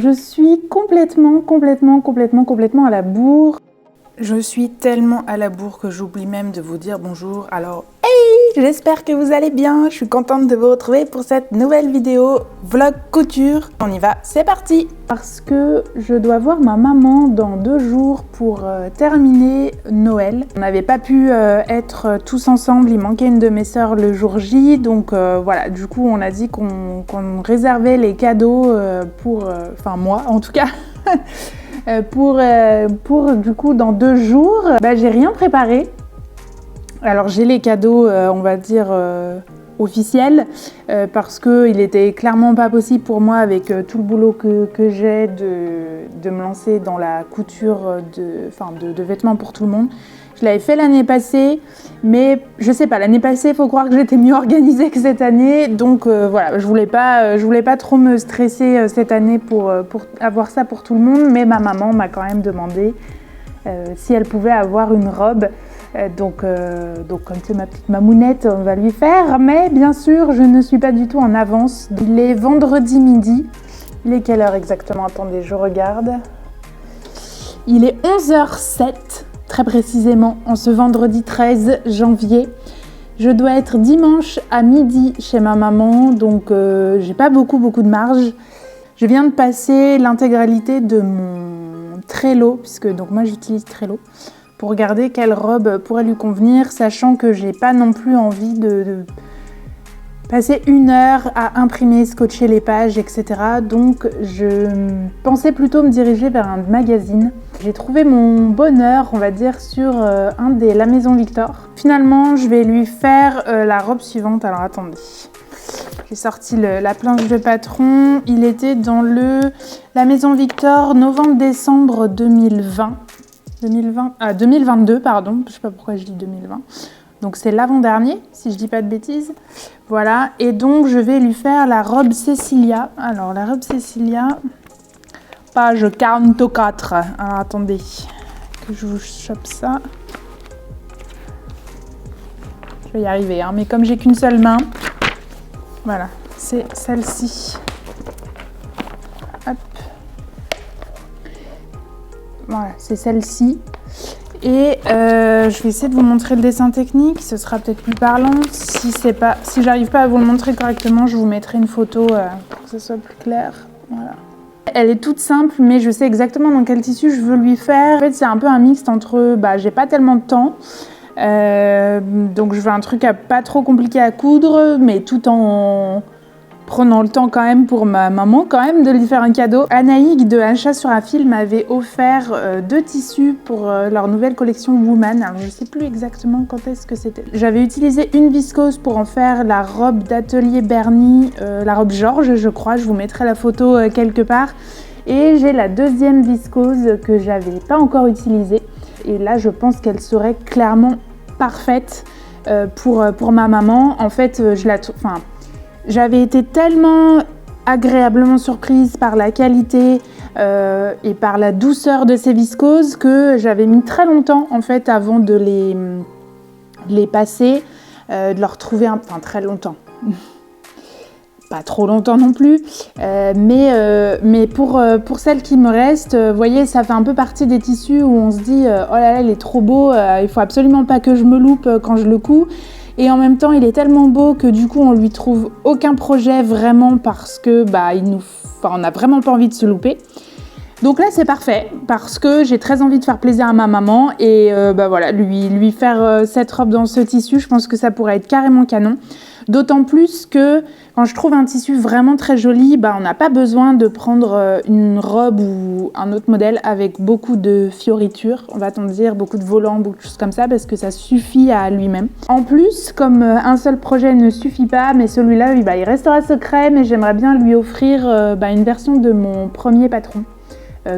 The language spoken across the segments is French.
Je suis complètement à la bourre. Je suis tellement à la bourre que j'oublie même de vous dire bonjour. Alors, hey, j'espère que vous allez bien. Je suis contente de vous retrouver pour cette nouvelle vidéo vlog couture. On y va, c'est parti. Parce que je dois voir ma maman dans 2 jours pour terminer Noël. On n'avait pas pu être tous ensemble, il manquait une de mes sœurs le jour J. Donc voilà, du coup on a dit qu'on réservait les cadeaux enfin moi en tout cas. Pour du coup dans 2 jours, j'ai rien préparé. Alors j'ai les cadeaux, on va dire officiels, parce que il était clairement pas possible pour moi avec tout le boulot que j'ai de me lancer dans la couture de vêtements pour tout le monde. Je l'avais fait l'année passée, mais je sais pas, l'année passée, il faut croire que j'étais mieux organisée que cette année. Donc voilà, je voulais pas trop me stresser cette année pour avoir ça pour tout le monde. Mais ma maman m'a quand même demandé si elle pouvait avoir une robe. Donc comme c'est ma petite mamounette, on va lui faire. Mais bien sûr, je ne suis pas du tout en avance. Il est vendredi midi. Il est quelle heure exactement? Attendez, je regarde. Il est 11h07. Très précisément, en ce vendredi 13 janvier. Je dois être dimanche à midi chez ma maman, donc j'ai pas beaucoup de marge. Je viens de passer l'intégralité de mon Trello, puisque donc moi j'utilise Trello, pour regarder quelle robe pourrait lui convenir, sachant que j'ai pas non plus envie de passer 1 heure à imprimer, scotcher les pages, etc. Donc je pensais plutôt me diriger vers un magazine. J'ai trouvé mon bonheur, on va dire, sur un des La Maison Victor. Finalement, je vais lui faire la robe suivante. Alors attendez, j'ai sorti la planche de patron. Il était dans La Maison Victor novembre-décembre 2022, pardon. Je sais pas pourquoi je dis 2020. Donc c'est l'avant-dernier, si je dis pas de bêtises. Voilà, et donc je vais lui faire la robe Cecilia. Alors la robe Cecilia, page 44. Alors attendez, que je vous chope ça. Je vais y arriver, hein, mais comme j'ai qu'une seule main, voilà, c'est celle-ci. Hop. Voilà, c'est celle-ci. Et je vais essayer de vous montrer le dessin technique, ce sera peut-être plus parlant. Si j'arrive pas à vous le montrer correctement, je vous mettrai une photo pour que ce soit plus clair. Voilà. Elle est toute simple, mais je sais exactement dans quel tissu je veux lui faire. En fait, c'est un peu un mixte entre, j'ai pas tellement de temps, donc je veux un truc pas trop compliqué à coudre, mais tout en prenant le temps quand même pour ma maman quand même de lui faire un cadeau. Anaïg de Achat sur un fil m'avait offert 2 tissus pour leur nouvelle collection Woman. Alors je sais plus exactement quand est-ce que c'était. J'avais utilisé une viscose pour en faire la robe d'atelier Bernie, la robe Georges je crois, je vous mettrai la photo quelque part. Et j'ai la 2e viscose que j'avais pas encore utilisée. Et là je pense qu'elle serait clairement parfaite pour ma maman. En fait j'avais été tellement agréablement surprise par la qualité et par la douceur de ces viscoses que j'avais mis très longtemps en fait avant de les passer, de leur trouver très longtemps. Pas trop longtemps non plus, mais pour celles qui me restent, vous voyez, ça fait un peu partie des tissus où on se dit oh là là, il est trop beau, il faut absolument pas que je me loupe quand je le couds. Et en même temps, il est tellement beau que du coup, on lui trouve aucun projet vraiment parce que on n'a vraiment pas envie de se louper. Donc là, c'est parfait parce que j'ai très envie de faire plaisir à ma maman et voilà, lui faire cette robe dans ce tissu, je pense que ça pourrait être carrément canon. D'autant plus que quand je trouve un tissu vraiment très joli, on n'a pas besoin de prendre une robe ou un autre modèle avec beaucoup de fioritures, on va dire, beaucoup de volants, beaucoup de choses comme ça, parce que ça suffit à lui-même. En plus, comme un seul projet ne suffit pas, mais celui-là, il restera secret, mais j'aimerais bien lui offrir une version de mon premier patron.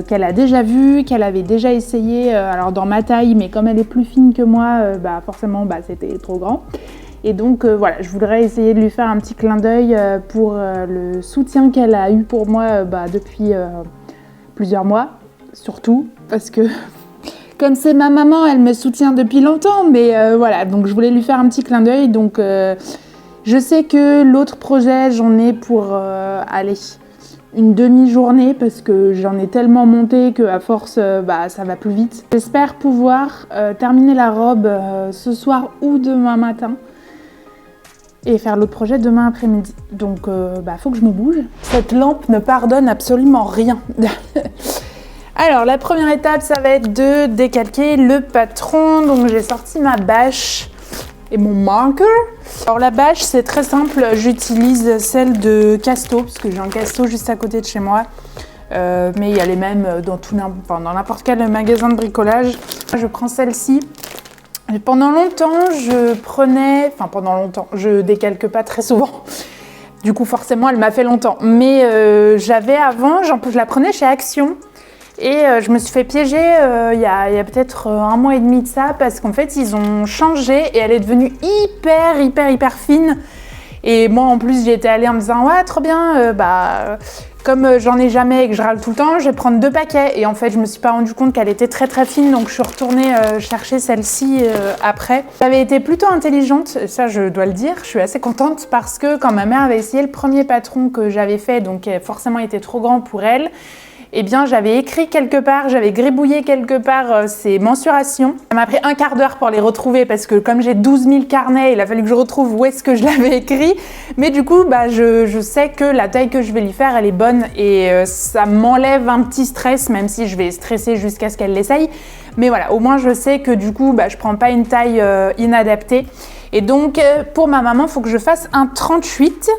Qu'elle a déjà vu, qu'elle avait déjà essayé, alors dans ma taille, mais comme elle est plus fine que moi, forcément c'était trop grand. Et donc voilà, je voudrais essayer de lui faire un petit clin d'œil pour le soutien qu'elle a eu pour moi depuis plusieurs mois, surtout parce que comme c'est ma maman, elle me soutient depuis longtemps, mais voilà, donc je voulais lui faire un petit clin d'œil. Donc je sais que l'autre projet, j'en ai pour une demi-journée parce que j'en ai tellement monté qu'à force, ça va plus vite. J'espère pouvoir terminer la robe ce soir ou demain matin et faire l'autre projet demain après-midi. Donc, faut que je me bouge. Cette lampe ne pardonne absolument rien. Alors, la première étape, ça va être de décalquer le patron. Donc, j'ai sorti ma bâche et mon marker. Alors, la bâche, c'est très simple. J'utilise celle de Casto, parce que j'ai un Casto juste à côté de chez moi. Mais il y a les mêmes dans n'importe quel magasin de bricolage. Je prends celle-ci. Et pendant longtemps, je décalque pas très souvent. Du coup, forcément, elle m'a fait longtemps. Mais j'avais avant, je la prenais chez Action. Et je me suis fait piéger il y a peut-être 1 mois et demi de ça, parce qu'en fait, ils ont changé et elle est devenue hyper fine. Et moi, en plus, j'y étais allée en me disant « Ouais, trop bien, comme j'en ai jamais et que je râle tout le temps, je vais prendre 2 paquets. » Et en fait, je me suis pas rendu compte qu'elle était très fine, donc je suis retournée chercher celle-ci après. J'avais été plutôt intelligente, ça je dois le dire, je suis assez contente parce que quand ma mère avait essayé le premier patron que j'avais fait, donc qui forcément était trop grand pour elle, eh bien, j'avais écrit quelque part, j'avais gribouillé quelque part ces mensurations. Ça m'a pris 1/4 d'heure pour les retrouver parce que comme j'ai 12 000 carnets, il a fallu que je retrouve où est-ce que je l'avais écrit. Mais du coup, je sais que la taille que je vais lui faire, elle est bonne et ça m'enlève un petit stress, même si je vais stresser jusqu'à ce qu'elle l'essaye. Mais voilà, au moins je sais que du coup, je prends pas une taille inadaptée. Et donc, pour ma maman, il faut que je fasse un 38.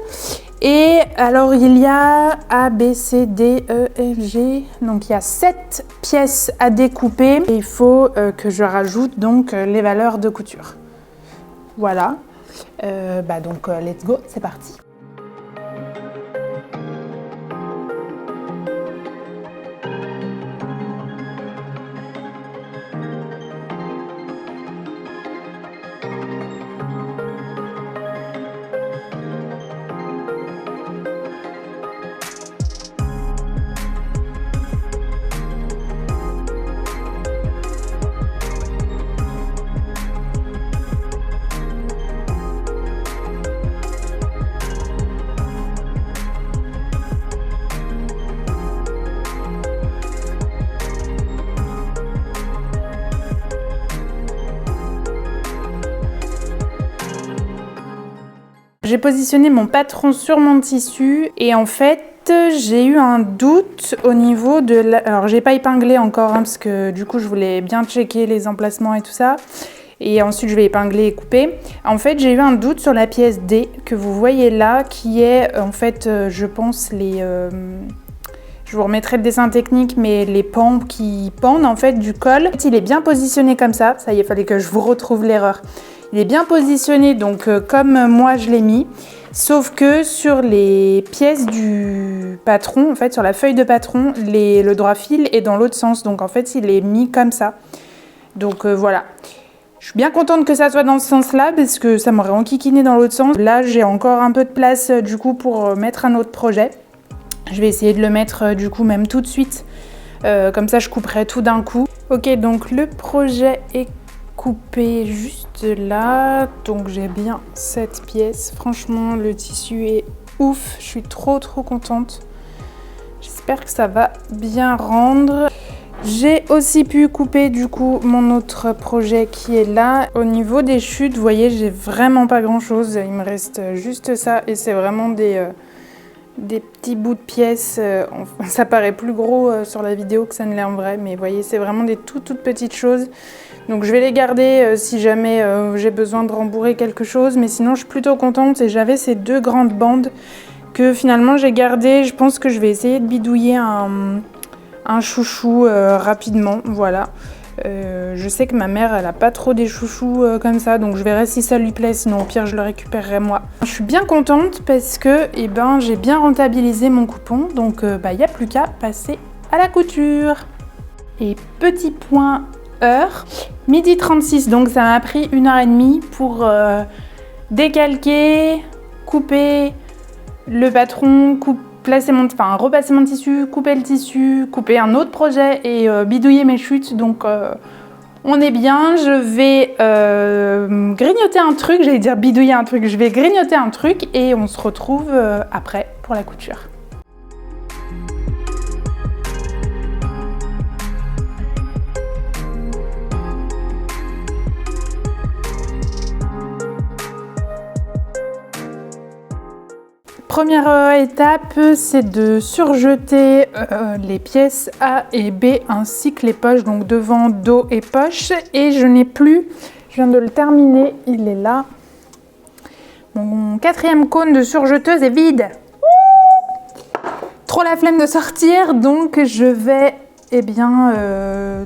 Et alors il y a A, B, C, D, E, F, G, donc il y a 7 pièces à découper et il faut que je rajoute donc les valeurs de couture. Voilà, donc let's go, c'est parti. J'ai positionné mon patron sur mon tissu et en fait j'ai eu un doute au niveau de la... Alors j'ai pas épinglé encore parce que du coup je voulais bien checker les emplacements et tout ça. Et ensuite je vais épingler et couper. En fait j'ai eu un doute sur la pièce D que vous voyez là qui est en fait je pense les... Je vous remettrai le dessin technique, mais les pans qui pendent en fait du col. Il est bien positionné comme ça. Ça y est, il fallait que je vous retrouve l'erreur. Il est bien positionné donc comme moi je l'ai mis. Sauf que sur les pièces du patron, en fait sur la feuille de patron, le droit fil est dans l'autre sens. Donc en fait il est mis comme ça. Donc voilà. Je suis bien contente que ça soit dans ce sens-là parce que ça m'aurait enquiquiné dans l'autre sens. Là j'ai encore un peu de place du coup pour mettre un autre projet. Je vais essayer de le mettre du coup même tout de suite. Comme ça je couperai tout d'un coup. Ok, donc le projet est coupé juste là. Donc j'ai bien cette pièce. Franchement le tissu est ouf. Je suis trop contente. J'espère que ça va bien rendre. J'ai aussi pu couper du coup mon autre projet qui est là. Au niveau des chutes, vous voyez, j'ai vraiment pas grand chose. Il me reste juste ça et c'est vraiment des petits bouts de pièces. Ça paraît plus gros sur la vidéo que ça ne l'est en vrai, mais vous voyez, c'est vraiment des toutes petites choses. Donc je vais les garder si jamais j'ai besoin de rembourrer quelque chose, mais sinon je suis plutôt contente et j'avais ces 2 grandes bandes que finalement j'ai gardées. Je pense que je vais essayer de bidouiller un chouchou rapidement, voilà. Je sais que ma mère elle a pas trop des chouchous comme ça, donc je verrai si ça lui plaît, sinon au pire je le récupérerai moi. Je suis bien contente parce que j'ai bien rentabilisé mon coupon, donc il n'y a plus qu'à passer à la couture. Et petit point heure, 12h36, donc ça m'a pris 1h30 pour décalquer, couper le patron, repasser mon tissu, couper le tissu, couper un autre projet et bidouiller mes chutes. Donc on est bien. Je vais grignoter un truc, j'allais dire bidouiller un truc, je vais grignoter un truc et on se retrouve après pour la couture. Première étape, c'est de surjeter les pièces A et B ainsi que les poches, donc devant, dos et poche. Et je n'ai plus, je viens de le terminer, il est là. Mon 4e cône de surjeteuse est vide. Trop la flemme de sortir, donc je vais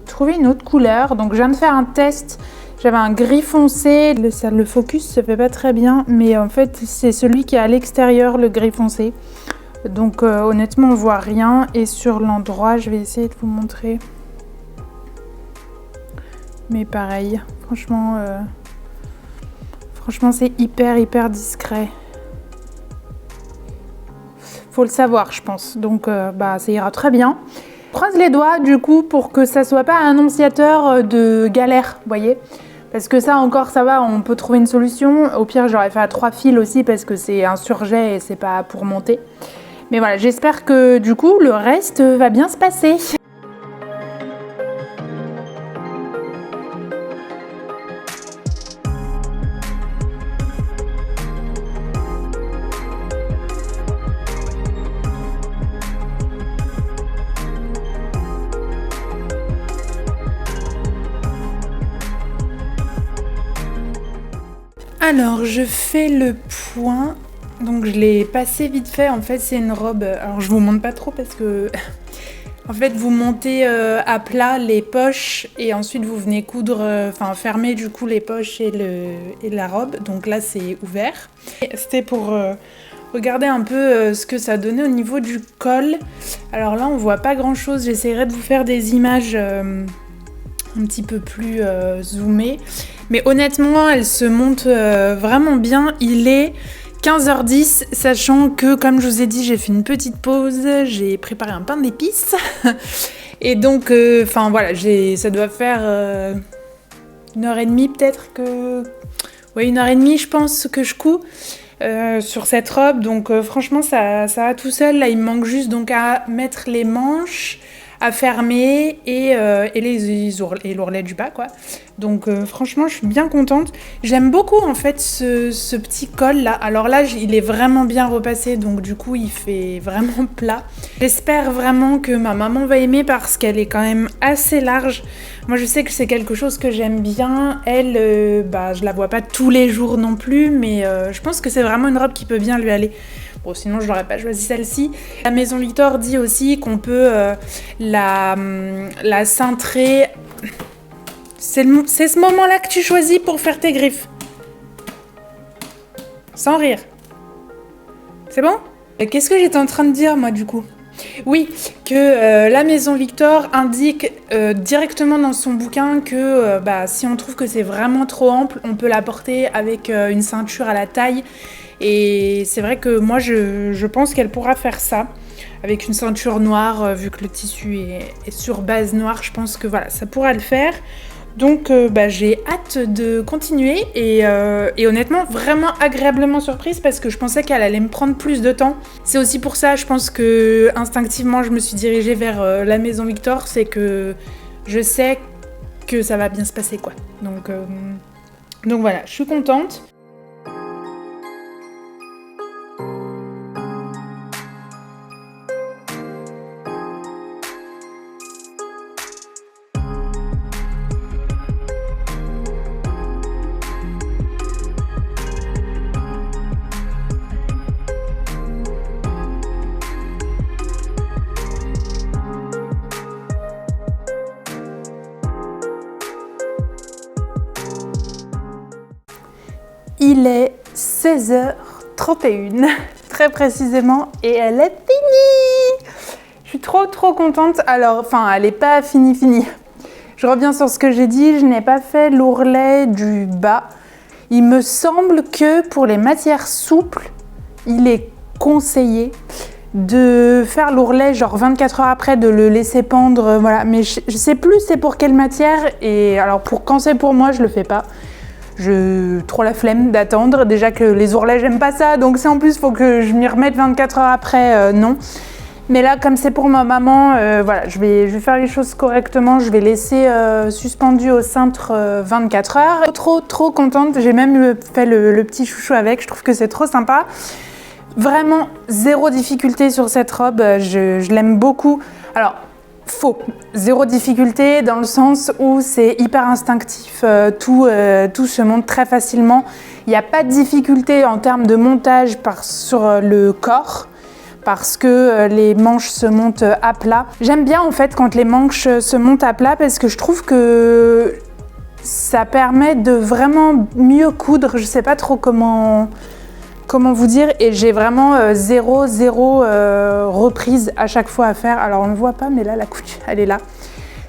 trouver une autre couleur. Donc je viens de faire un test. J'avais un gris foncé, le focus se fait pas très bien, mais en fait c'est celui qui est à l'extérieur, le gris foncé. Donc honnêtement on voit rien, et sur l'endroit je vais essayer de vous montrer. Mais pareil, franchement c'est hyper discret. Faut le savoir je pense, donc ça ira très bien. Croise les doigts du coup pour que ça soit pas annonciateur de galère, vous voyez. Parce que ça encore ça va, on peut trouver une solution. Au pire j'aurais fait à 3 fils aussi parce que c'est un surjet et c'est pas pour monter. Mais voilà, j'espère que du coup le reste va bien se passer. Alors je fais le point, donc je l'ai passé vite fait, en fait c'est une robe, alors je vous montre pas trop parce que en fait vous montez à plat les poches et ensuite vous venez coudre, fermer du coup les poches et la robe, donc là c'est ouvert. C'était pour regarder un peu ce que ça donnait au niveau du col. Alors là on voit pas grand chose, j'essaierai de vous faire des images un petit peu plus zoomées. Mais honnêtement, elle se monte vraiment bien. Il est 15h10, sachant que, comme je vous ai dit, j'ai fait une petite pause. J'ai préparé un pain d'épices. Et donc, voilà, ça doit faire 1h30 peut-être que... Ouais, 1h30 je pense que je couds sur cette robe. Donc franchement, ça va tout seul. Là, il me manque juste donc à mettre les manches, à fermer et l'ourlet du bas quoi. Donc franchement je suis bien contente. J'aime beaucoup en fait ce petit col là. Alors là il est vraiment bien repassé, donc du coup il fait vraiment plat. J'espère vraiment que ma maman va aimer parce qu'elle est quand même assez large. Moi je sais que c'est quelque chose que j'aime bien. Elle, je la vois pas tous les jours non plus, mais je pense que c'est vraiment une robe qui peut bien lui aller. Bon, sinon je n'aurais pas choisi celle-ci. La Maison Victor dit aussi qu'on peut la cintrer. C'est ce moment-là que tu choisis pour faire tes griffes. Sans rire. C'est bon ? Qu'est-ce que j'étais en train de dire moi du coup ? Oui, que la Maison Victor indique directement dans son bouquin que si on trouve que c'est vraiment trop ample, on peut la porter avec une ceinture à la taille. Et c'est vrai que moi je pense qu'elle pourra faire ça avec une ceinture noire, vu que le tissu est sur base noire, je pense que voilà, ça pourra le faire. Donc j'ai hâte de continuer et honnêtement vraiment agréablement surprise parce que je pensais qu'elle allait me prendre plus de temps. C'est aussi pour ça, je pense que instinctivement je me suis dirigée vers la Maison Victor, c'est que je sais que ça va bien se passer quoi. Donc voilà, je suis contente. Il est 16h31, très précisément, et elle est finie. Je suis trop contente. Alors, elle n'est pas finie. Je reviens sur ce que j'ai dit, je n'ai pas fait l'ourlet du bas. Il me semble que pour les matières souples, il est conseillé de faire l'ourlet genre 24 heures après, de le laisser pendre, voilà. Mais je sais plus c'est pour quelle matière, et alors quand c'est pour moi, je le fais pas. Trop la flemme d'attendre, déjà que les ourlets j'aime pas ça, donc si en plus faut que je m'y remette 24 heures après, non. Mais là comme c'est pour ma maman, voilà, je vais faire les choses correctement, je vais laisser suspendu au cintre 24 heures. Trop contente, j'ai même fait le petit chouchou avec, je trouve que c'est trop sympa. Vraiment zéro difficulté sur cette robe, je l'aime beaucoup. Alors, faux, zéro difficulté dans le sens où c'est hyper instinctif, tout se monte très facilement. Il n'y a pas de difficulté en termes de montage sur le corps, parce que les manches se montent à plat. J'aime bien en fait quand les manches se montent à plat parce que je trouve que ça permet de vraiment mieux coudre. Je sais pas trop comment vous dire, et j'ai vraiment zéro reprise à chaque fois à faire. Alors on ne voit pas, mais là la couture elle est là.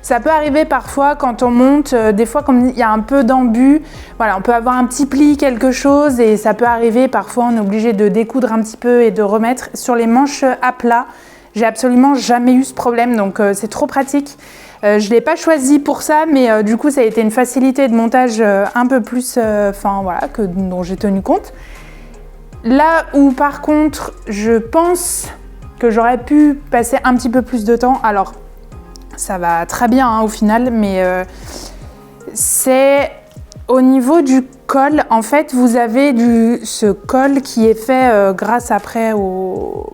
Ça peut arriver parfois quand on monte, des fois comme il y a un peu d'embut, voilà, on peut avoir un petit pli, quelque chose, et ça peut arriver parfois on est obligé de découdre un petit peu et de remettre. Sur les manches à plat, j'ai absolument jamais eu ce problème, donc c'est trop pratique. Je ne l'ai pas choisi pour ça, mais du coup ça a été une facilité de montage un peu plus, voilà, dont j'ai tenu compte. Là où par contre je pense que j'aurais pu passer un petit peu plus de temps, alors ça va très bien hein, au final, mais c'est au niveau du col. En fait, vous avez ce col qui est fait grâce après au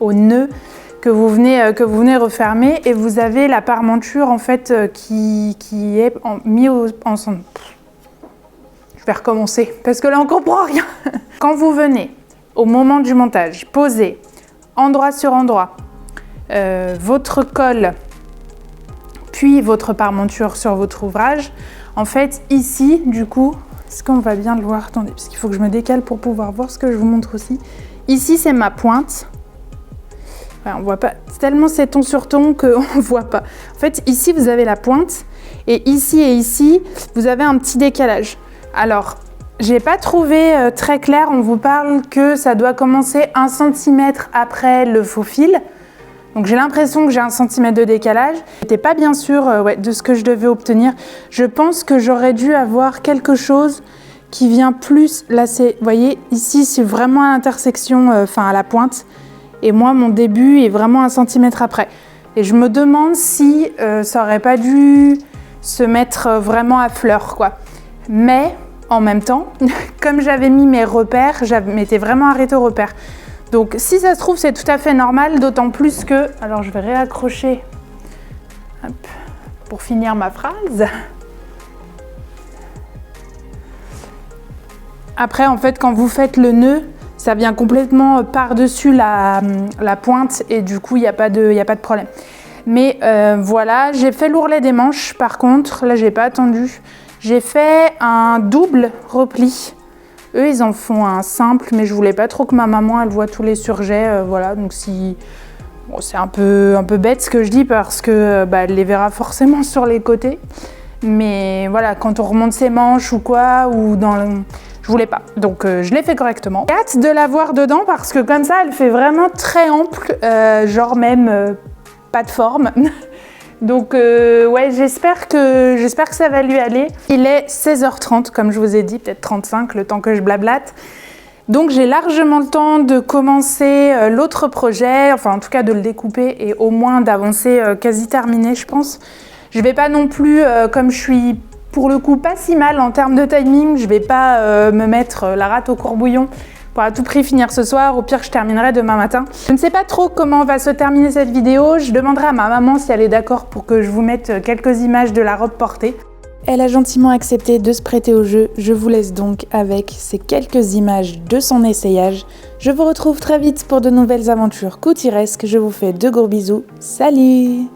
nœud que vous venez refermer, et vous avez la parmenture en fait qui est mis ensemble. Je vais recommencer parce que là on comprend rien. Quand vous venez au moment du montage poser endroit sur endroit votre col puis votre parmenture sur votre ouvrage, en fait ici du coup, est-ce qu'on va bien le voir? Attendez, parce qu'il faut que je me décale pour pouvoir voir ce que je vous montre aussi. Ici c'est ma pointe. Enfin, on voit pas, tellement c'est ton sur ton qu'on ne voit pas. En fait ici vous avez la pointe, et ici vous avez un petit décalage. Alors j'ai pas trouvé très clair, on vous parle que ça doit commencer 1 cm après le faux fil. Donc j'ai l'impression que j'ai 1 cm de décalage. J'étais pas bien sûre de ce que je devais obtenir. Je pense que j'aurais dû avoir quelque chose qui vient plus, là c'est, vous voyez, ici c'est vraiment à l'intersection, à la pointe. Et moi mon début est vraiment 1 cm après. Et je me demande si ça aurait pas dû se mettre vraiment à fleur quoi. Mais en même temps, comme j'avais mis mes repères, je m'étais vraiment arrêtée aux repères. Donc si ça se trouve c'est tout à fait normal, d'autant plus que, alors je vais réaccrocher hop, pour finir ma phrase. Après en fait quand vous faites le nœud, ça vient complètement par-dessus la pointe, et du coup il n'y a pas de problème. Mais voilà, j'ai fait l'ourlet des manches par contre, là j'ai pas attendu. J'ai fait un double repli. Eux, ils en font un simple, mais je voulais pas trop que ma maman elle voit tous les surjets, voilà. Donc si, bon, c'est un peu bête ce que je dis parce que elle les verra forcément sur les côtés. Mais voilà, quand on remonte ses manches ou quoi, ou dans le... je voulais pas. Donc je l'ai fait correctement. J'ai hâte de la voir dedans parce que comme ça, elle fait vraiment très ample, genre même pas de forme. Donc ouais, j'espère que ça va lui aller. Il est 16h30 comme je vous ai dit, peut-être 35 le temps que je blablate. Donc j'ai largement le temps de commencer l'autre projet, enfin en tout cas de le découper et au moins d'avancer quasi terminé je pense. Je vais pas non plus, comme je suis pour le coup pas si mal en termes de timing, je vais pas me mettre la rate au courbouillon pour à tout prix finir ce soir, au pire je terminerai demain matin. Je ne sais pas trop comment va se terminer cette vidéo, je demanderai à ma maman si elle est d'accord pour que je vous mette quelques images de la robe portée. Elle a gentiment accepté de se prêter au jeu, je vous laisse donc avec ces quelques images de son essayage. Je vous retrouve très vite pour de nouvelles aventures couturesques, je vous fais de gros bisous, salut!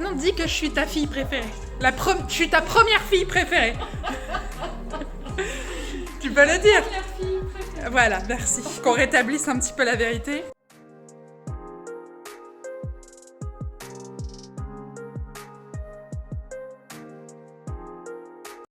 maintenant, dis que je suis ta fille préférée. Je suis ta première fille préférée. Tu peux le dire. Voilà, merci. Qu'on rétablisse un petit peu la vérité.